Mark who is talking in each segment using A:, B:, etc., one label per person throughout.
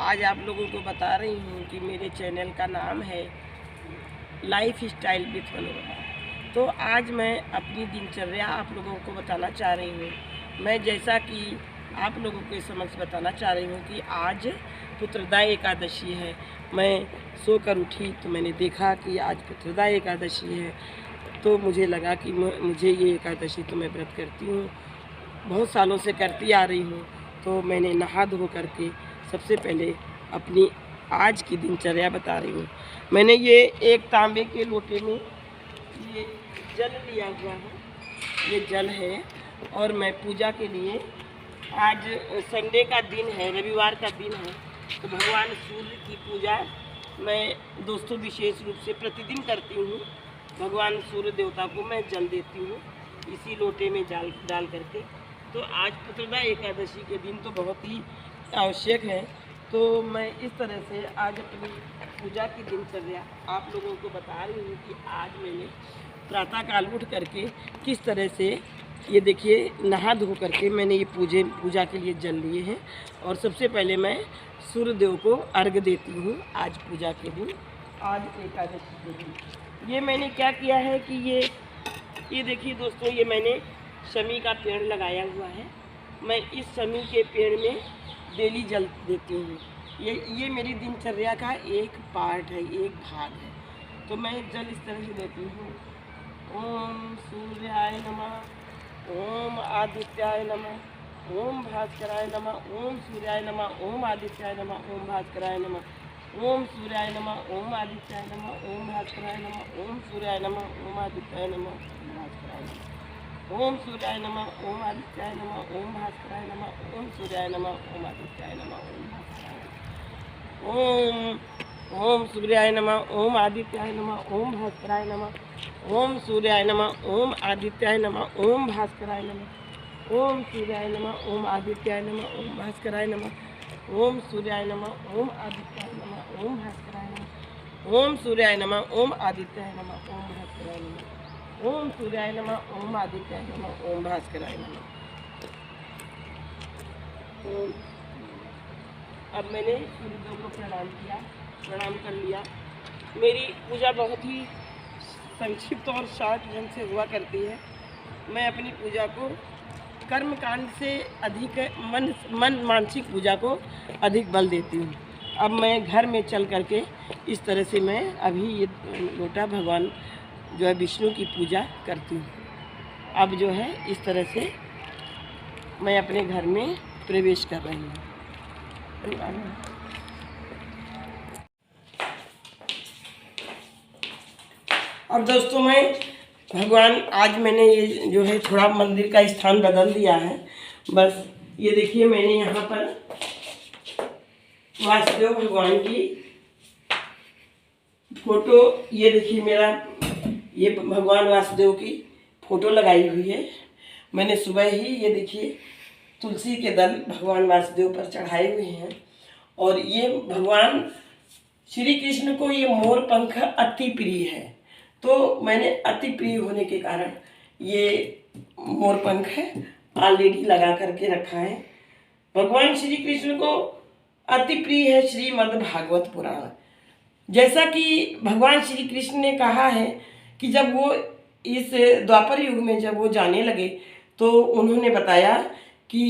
A: आज आप लोगों को बता रही हूँ कि मेरे चैनल का नाम है लाइफ स्टाइल विथ मनोरमा। तो आज मैं अपनी दिनचर्या आप लोगों को बताना चाह रही हूँ। मैं जैसा कि आप लोगों के समक्ष बताना चाह रही हूँ कि आज पुत्रदाय एकादशी है। मैं सोकर उठी तो मैंने देखा कि आज पुत्रदाय एकादशी है, तो मुझे लगा कि मुझे ये एकादशी तो मैं व्रत करती हूँ, बहुत सालों से करती आ रही हूँ। तो मैंने नहा धो करके सबसे पहले अपनी आज की दिनचर्या बता रही हूँ। मैंने ये एक तांबे के लोटे में ये जल लिया हुआ है, ये जल है। और मैं पूजा के लिए, आज संडे का दिन है, रविवार का दिन है, तो भगवान सूर्य की पूजा मैं दोस्तों विशेष रूप से प्रतिदिन करती हूँ। भगवान सूर्य देवता को मैं जल देती हूँ इसी लोटे में डाल करके। तो आज पुत्रदा एकादशी के दिन तो बहुत ही आवश्यक है। तो मैं इस तरह से आज अपनी पूजा की दिनचर्या आप लोगों को बता रही हूँ कि आज मैंने प्रातःकाल उठ करके किस तरह से, ये देखिए, नहा धो करके मैंने ये पूजा के लिए जल लिए हैं। और सबसे पहले मैं सूर्य देव को अर्घ देती हूँ आज पूजा के दिन, आज एकादशी के दिन। ये मैंने क्या किया है कि ये देखिए दोस्तों, ये मैंने शमी का पेड़ लगाया हुआ है। मैं इस शमी के पेड़ में डेली जल देती हूँ। ये मेरी दिनचर्या का एक पार्ट है, एक भाग है। तो मैं जल इस तरह से देती हूँ। ओम सूर्याय नमः, ओम आदित्याय नमः, ओम भास्कराय नमः, ओम सूर्याय नमः, ओम आदित्याय नमः, ओम भास्कराय नमः, ओम सूर्याय नमः, ओम आदित्याय नमः, ओम भास्कराय नमः, ओम सूर्याय नमः, ओम आदित्याय नमः, ओम भास्कराय नमः, ओम सूर्याय नमः, ओम आदित्याय नमः, ओम भास्कराय नमः, ओम सूर्याय नमः, ओम आदित्याय नमः, ओम भास्कराय नमः, ओम सूर्याय नमः, ओम आदित्याय नमः, ओम भास्कराय नमः, ओम सूर्याय नमः, ओम आदित्याय नमः, ओम भास्कराय नमः, ओम सूर्याय नमः, ओम आदित्याय नमः, ओम भास्कराय नमः, ओम सूर्याय नमः, ओम आदित्याय नमः, ओम भास्कराय नमः, ओम सूर्याय नमः, ओम आदित्याय नमः, ओम भास्कराय नमः, ओम सूर्याय नमः, ओम आदित्याय नमः, ओम भास्कराय नमः। अब मैंने सूर्यदेव को प्रणाम कर लिया। मेरी पूजा बहुत ही संक्षिप्त और शॉर्ट ढंग से हुआ करती है। मैं अपनी पूजा को कर्मकांड से अधिक मानसिक पूजा को अधिक बल देती हूँ। अब मैं घर में चल करके इस तरह से मैं अभी ये लोटा भगवान जो है विष्णु की पूजा करती हूँ। अब जो है इस तरह से मैं अपने घर में प्रवेश कर रही हूँ। अब दोस्तों, मैं भगवान, आज मैंने ये जो है थोड़ा मंदिर का स्थान बदल दिया है। बस ये देखिए, मैंने यहाँ पर वासुदेव भगवान की फोटो, ये देखिए मेरा ये भगवान वासुदेव की फ़ोटो लगाई हुई है। मैंने सुबह ही ये देखिए तुलसी के दल भगवान वासुदेव पर चढ़ाए हुए हैं। और ये भगवान श्री कृष्ण को ये मोर पंख अति प्रिय है, तो मैंने अति प्रिय होने के कारण ये मोर पंख ऑलरेडी लगा करके रखा है। भगवान श्री कृष्ण को अति प्रिय है श्रीमद् भागवत पुराण। जैसा कि भगवान श्री कृष्ण ने कहा है कि जब वो इस द्वापर युग में जब वो जाने लगे तो उन्होंने बताया कि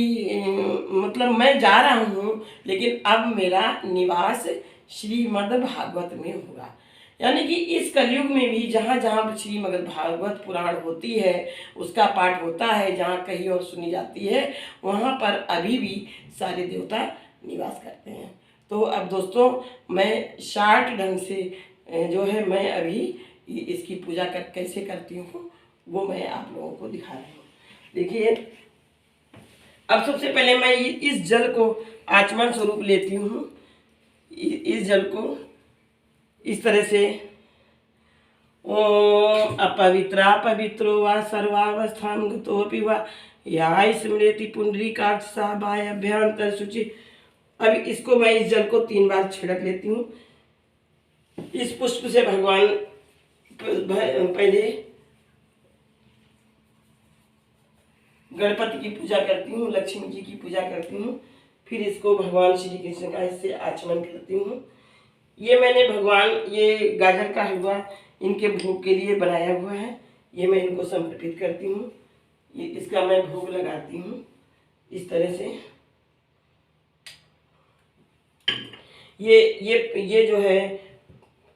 A: मतलब मैं जा रहा हूँ, लेकिन अब मेरा निवास श्रीमद् भागवत में होगा। यानी कि इस कलयुग में भी जहाँ जहाँ श्रीमद् भागवत पुराण होती है, उसका पाठ होता है, जहाँ कहीं और सुनी जाती है, वहाँ पर अभी भी सारे देवता निवास करते हैं। तो अब दोस्तों, मैं शार्ट ढंग से जो है मैं अभी इसकी पूजा कैसे करती हूँ वो मैं आप लोगों को दिखा रही हूँ। देखिए, अब सबसे पहले मैं इस जल को आचमन स्वरूप लेती हूँ। इस जल को इस तरह से, ओम अपवित्रा पवित्रो वा सर्वावस्थां गतोऽपि वा या स्मृति पुंडरीकाक्ष साबाय अभ्यंतर शुचि। अब इसको मैं इस जल को 3 बार छिड़क लेती हूँ। इस पुष्प से भगवान पहले गणपति की पूजा करती हूँ, लक्ष्मी जी की पूजा करती हूँ, फिर इसको भगवान श्री कृष्ण का इससे आचमन करती हूँ। ये मैंने भगवान, ये गाजर का हलवा इनके भोग के लिए बनाया हुआ है, ये मैं इनको समर्पित करती हूँ। ये इसका मैं भोग लगाती हूँ इस तरह से। ये जो है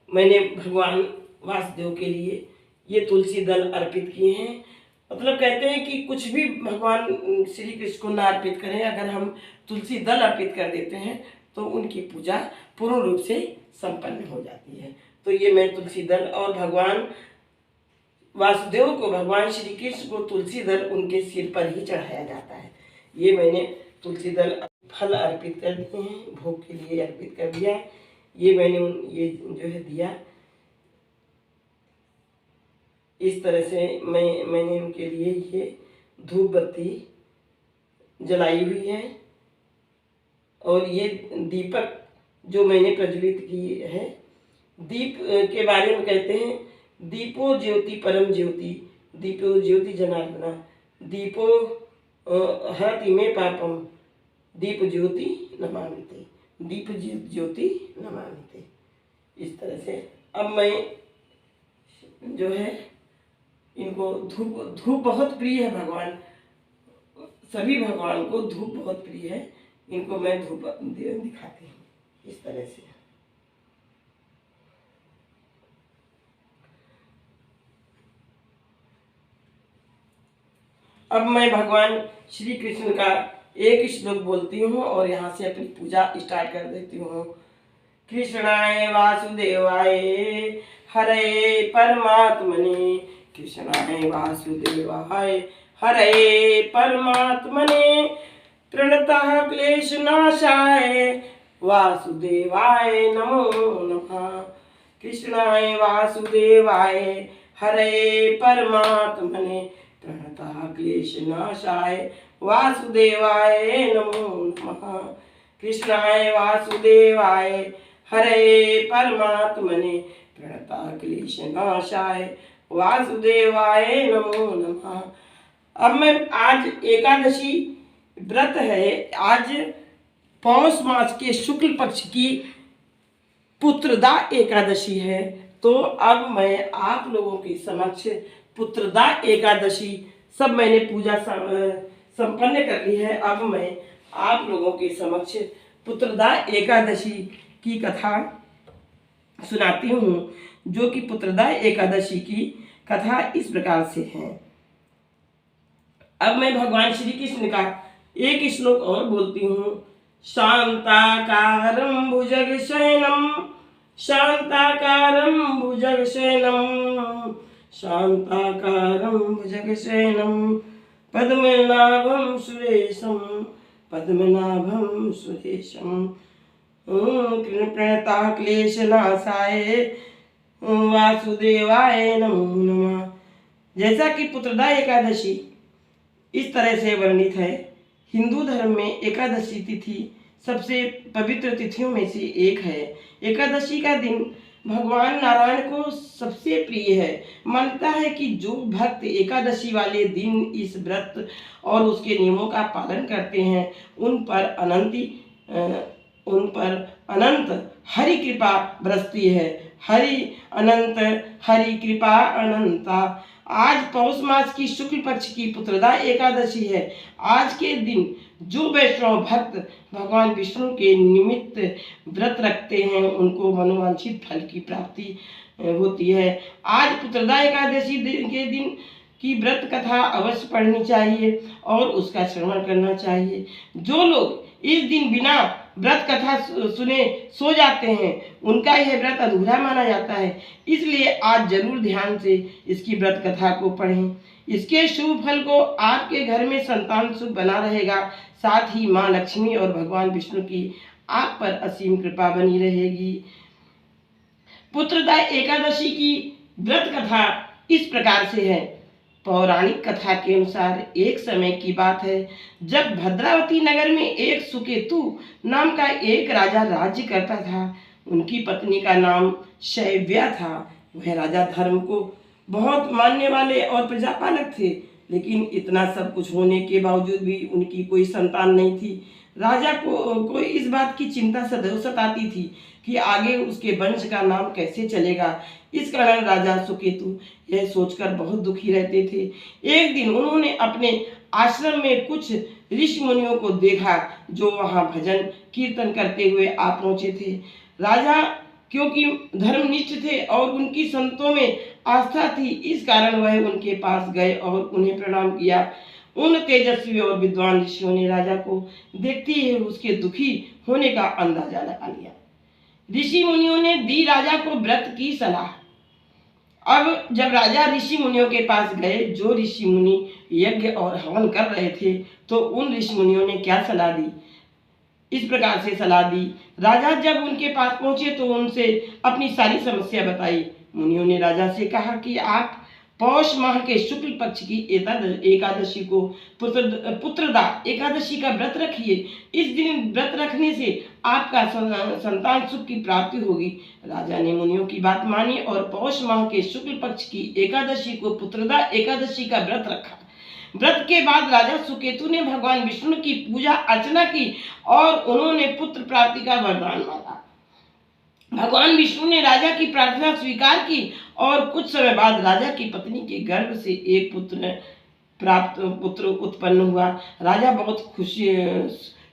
A: मैंने भगवान वासुदेव के लिए ये तुलसी दल अर्पित किए हैं। मतलब कहते हैं कि कुछ भी भगवान श्री कृष्ण को ना अर्पित करें, अगर हम तुलसी दल अर्पित कर देते हैं तो उनकी पूजा पूर्ण रूप से संपन्न हो जाती है। तो ये मैं तुलसी दल, और भगवान वासुदेव को, भगवान श्री कृष्ण को तुलसी दल उनके सिर पर ही चढ़ाया जाता है। ये मैंने तुलसी दल फल अर्पित कर दिए हैं, भोग के लिए अर्पित कर दिया। ये मैंने ये जो है दिया, इस तरह से मैंने उनके लिए ये धूप बत्ती जलाई हुई है। और ये दीपक जो मैंने प्रज्वलित की है, दीप के बारे में कहते हैं, दीपो ज्योति परम ज्योति, दीपो ज्योति जनार्दना, दीपो हरति में पापम, दीप ज्योति नमामिते, दीप ज्योति नमामिते। इस तरह से अब मैं जो है इनको धूप बहुत प्रिय है, भगवान सभी भगवान को धूप बहुत प्रिय है, इनको मैं धूप दिखाती हूँ इस तरह से। अब मैं भगवान श्री कृष्ण का एक श्लोक बोलती हूँ और यहाँ से अपनी पूजा स्टार्ट कर देती हूँ। कृष्णाय वासुदेवाय हरे परमात्मने, कृष्णाय वासुदेवाय हरे परमात्मने, प्रणतः क्लेशनाशाय वासुदेवाय नमो नमः। कृष्णाय वासुदेवाय हरे परमात्मने, प्रणतः क्लेशनाशाय वासुदेवाय नमो नमः। कृष्णाय वासुदेवाय हरे परमात्मने, प्रणतः क्लेशनाशाय वासुदेवाय नमो नमः। अब मैं आज एकादशी व्रत है, आज पौष मास के शुक्ल पक्ष की पुत्रदा एकादशी है। तो अब मैं आप लोगों के समक्ष पुत्रदा एकादशी सब मैंने पूजा संपन्न कर ली है। अब मैं आप लोगों के समक्ष पुत्रदा एकादशी की कथा सुनाती हूँ, जो कि पुत्रदा एकादशी की कथा इस प्रकार से है। अब मैं भगवान श्री कृष्ण का एक श्लोक और बोलती हूँ। शांताकारं भुजगशयनं, शांताकारं भुजगशयनं, शांताकारं भुजगशयनं, पद्मनाभं सुरेशं, पद्मनाभं सुरेशं, प्रणतः क्लेशनाशाय वासुदेवाय नमो नमः। जैसा कि पुत्रदा एकादशी इस तरह से वर्णित है। हिंदू धर्म में एकादशी तिथि सबसे पवित्र तिथियों में से एक है। एकादशी का दिन भगवान नारायण को सबसे प्रिय है। मानता है कि जो भक्त एकादशी वाले दिन इस व्रत और उसके नियमों का पालन करते हैं, उन पर अनंत हरि कृपा बरसती है। हरि अनंत, हरि कृपा अनंता। आज पौष मास की शुक्ल पक्ष की पुत्रदा एकादशी है। आज के दिन जो वैष्णव भक्त भगवान विष्णु के निमित्त व्रत रखते हैं, उनको मनोवांछित फल की प्राप्ति होती है। आज पुत्रदा एकादशी के दिन की व्रत कथा अवश्य पढ़नी चाहिए और उसका श्रवण करना चाहिए। जो लोग इस दिन बिना व्रत कथा सुने सो जाते हैं, उनका यह व्रत अधूरा माना जाता है। इसलिए आज जरूर ध्यान से इसकी व्रत कथा को पढ़ें। इसके शुभ फल को आपके घर में संतान सुख बना रहेगा। साथ ही माँ लक्ष्मी और भगवान विष्णु की आप पर असीम कृपा बनी रहेगी। पुत्रदा एकादशी की व्रत कथा इस प्रकार से है। पौराणिक कथा के अनुसार एक समय की बात है, जब भद्रावती नगर में एक सुकेतु नाम का एक राजा राज्य करता था। उनकी पत्नी का नाम शैव्या था। वह राजा धर्म को बहुत मानने वाले और प्रजापालक थे, लेकिन इतना सब कुछ होने के बावजूद भी उनकी कोई संतान नहीं थी। राजा को इस बात की चिंता सदैव सताती थी कि आगे उसके वंश का नाम कैसे चलेगा। इस कारण राजा सुकेतु यह सोचकर बहुत दुखी रहते थे। एक दिन उन्होंने अपने आश्रम में कुछ ऋषि मुनियों को देखा जो वहां भजन कीर्तन करते हुए आ पहुंचे थे। राजा क्योंकि धर्मनिष्ठ थे और उनकी संतों में आस्था थी, इस कारण वह उनके पास गए और उन्हें प्रणाम किया। उन तेजस्वी और विद्वान ऋषियों ने राजा को देखते ही उसके दुखी होने का अंदाजा लगा लिया। ऋषि मुनियों ने दी राजा को व्रत की सलाह। अब जब राजा ऋषि मुनियों के पास गए, जो ऋषि मुनि यज्ञ और हवन कर रहे थे, तो उन ऋषि मुनियों ने क्या सलाह दी? इस प्रकार से सलाह दी। राजा जब उनके पास पहुंचे तो उनसे अपनी सारी समस्या बताई। मुनियों ने राजा से कहा कि आप पौष माह के शुक्ल पक्ष की एकादशी को पुत्रदा एकादशी का व्रत रखिए। इस दिन व्रत रखने से आपका संतान सुख की प्राप्ति होगी। राजा ने मुनियों की बात मानी और पौष माह के शुक्ल पक्ष की एकादशी को पुत्रदा एकादशी का व्रत रखा। व्रत के बाद राजा सुकेतु ने भगवान विष्णु की पूजा अर्चना की और उन्होंने पुत्र प्राप्ति का वरदान मांगा। भगवान विष्णु ने राजा की प्रार्थना स्वीकार की और कुछ समय बाद राजा की पत्नी के गर्भ से एक पुत्र उत्पन्न हुआ। राजा बहुत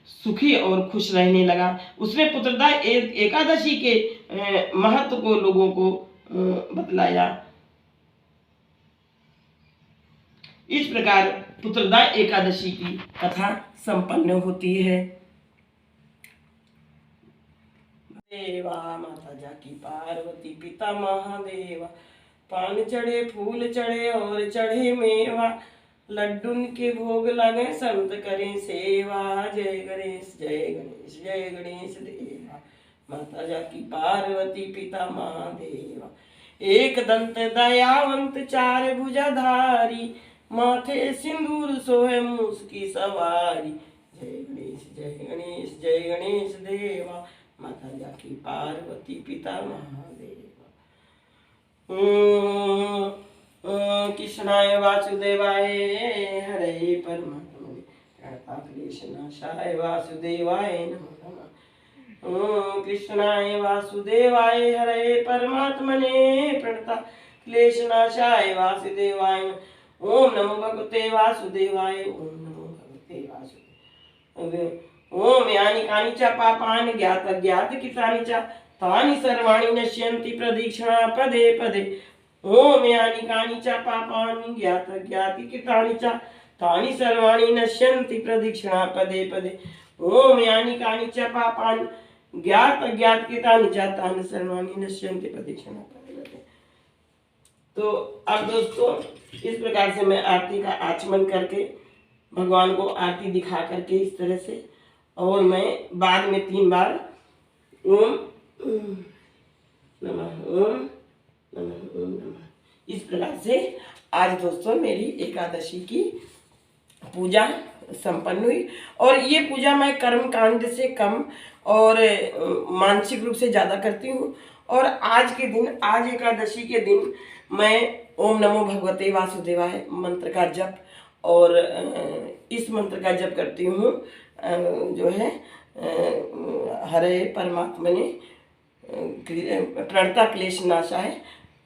A: सुखी और खुश रहने लगा। उसने पुत्रदा एकादशी के महत्व को लोगों को बतलाया। इस प्रकार पुत्रदा एकादशी की कथा संपन्न होती है। देवा माता जाकी पार्वती पिता महादेवा, पान चढ़े फूल चढ़े और चढ़े मेवा, लड्डून के भोग लगे संत करें सेवा। जय गणेश जय गणेश जय गणेश देवा, माता जाकी पार्वती पिता महादेवा। एक दंत दयावंत चार भुजाधारी, माथे सिंदूर सोहे मूस की सवारी। जय गणेश जय गणेश जय गणेश देवा, माता जाकी पार्वती पिता महादेवा। कृष्णाय वासुदेवाय हरे परमात्मने क्लेशनाशाय वासुदेवाय नमो नमः। कृष्णाय वासुदेवाय हरे परमात्मने प्रणता क्लेशनाशाय वासुदेवाय। ओम नमो भगवते वासुदेवाय। ओम नमो भगवते वासुदेवाय। ओम यानि कानि च पापानि ज्ञात अज्ञात कृतानि च तानि सर्वाणि नश्यन्ति प्रदक्षिणा पदे पदे। ओम यानि कानि च पापानि ज्ञात अज्ञात कृतानि च तानि सर्वाणि नश्यन्ति प्रदक्षिणा पदे पदे। ओम यानि कानि च पापानि ज्ञात अज्ञात कृतानि च तानि सर्वाणि नश्यन्ति प्रदक्षिणा पदे पदे। तो अब दोस्तों, इस प्रकार से मैं आरती का आचमन करके भगवान को आरती दिखा करके इस तरह से, और मैं बाद में 3 बार ओम नमः ओम नमः ओम नमः, इस प्रकार से आज दोस्तों मेरी एकादशी की पूजा संपन्न हुई। और ये पूजा मैं कर्म कांड से कम और मानसिक रूप से ज़्यादा करती हूँ। और आज के दिन, आज एकादशी के दिन मैं ओम नमो भगवते वासुदेवाय मंत्र का जप और इस मंत्र का जप करती हूँ, जो है हरे परमात्मने प्रणता क्लेशनाशाय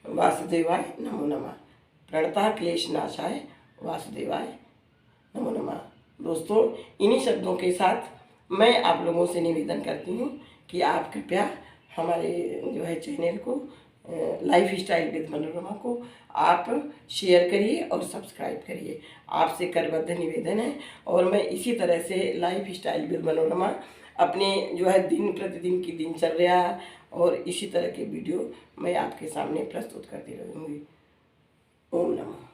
A: वासुदेवाय नमो नमः। प्रणता क्लेशनाशाय वासुदेवाय नमो नमः। दोस्तों, इन्हीं शब्दों के साथ मैं आप लोगों से निवेदन करती हूँ कि आप कृपया हमारे जो है चैनल को लाइफ स्टाइल विद मनोरमा को आप शेयर करिए और सब्सक्राइब करिए। आपसे करबद्ध निवेदन है। और मैं इसी तरह से लाइफ स्टाइल विद मनोरमा अपने जो है दिन प्रतिदिन की दिनचर्या और इसी तरह के वीडियो मैं आपके सामने प्रस्तुत करती रहूँगी। ओम नमः।